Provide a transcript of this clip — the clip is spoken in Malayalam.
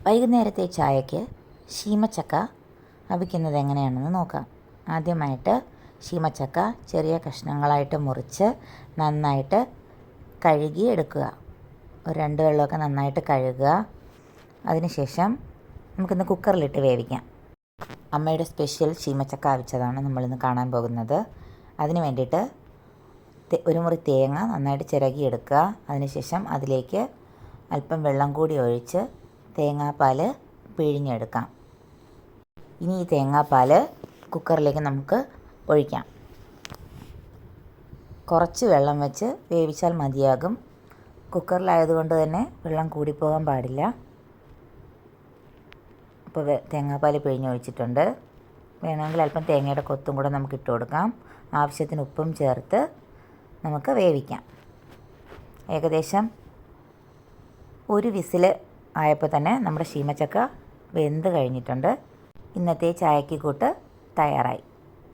വൈകുന്നേരത്തെ ചായയ്ക്ക് ശീമച്ചക്ക അവിക്കുന്നത് എങ്ങനെയാണെന്ന് നോക്കാം. ആദ്യമായിട്ട് ശീമച്ചക്ക ചെറിയ കഷ്ണങ്ങളായിട്ട് മുറിച്ച് നന്നായിട്ട് കഴുകി എടുക്കുക. ഒരു 2 വെള്ളമൊക്കെ നന്നായിട്ട് കഴുകുക. അതിനുശേഷം നമുക്കിന്ന് കുക്കറിലിട്ട് വേവിക്കാം. അമ്മയുടെ സ്പെഷ്യൽ ശീമച്ചക്ക അവിച്ചതാണ് നമ്മളിന്ന് കാണാൻ പോകുന്നത്. അതിന് വേണ്ടിയിട്ട് ഒരു മുറി തേങ്ങ നന്നായിട്ട് ചിരകിയെടുക്കുക. അതിനുശേഷം അതിലേക്ക് അല്പം വെള്ളം കൂടി ഒഴിച്ച് തേങ്ങാപ്പാൽ പിഴിഞ്ഞെടുക്കാം. ഇനി ഈ തേങ്ങാപ്പാൽ കുക്കറിലേക്ക് നമുക്ക് ഒഴിക്കാം. കുറച്ച് വെള്ളം വെച്ച് വേവിച്ചാൽ മതിയാകും. കുക്കറിലായതുകൊണ്ട് തന്നെ വെള്ളം കൂടിപ്പോകാൻ പാടില്ല. അപ്പോൾ തേങ്ങാപ്പാൽ പിഴിഞ്ഞൊഴിച്ചിട്ടുണ്ട്. വേണമെങ്കിൽ അല്പം തേങ്ങയുടെ കൊത്തും കൂടെ നമുക്ക് ഇട്ട് കൊടുക്കാം. ആവശ്യത്തിന് ഉപ്പും ചേർത്ത് നമുക്ക് വേവിക്കാം. ഏകദേശം ഒരു വിസിൽ ആയപ്പോൾ തന്നെ നമ്മുടെ ശീമച്ചക്ക വെന്ത് കഴിഞ്ഞിട്ടുണ്ട്. ഇന്നത്തെ ചായക്ക് കൂട്ട് തയ്യാറായി.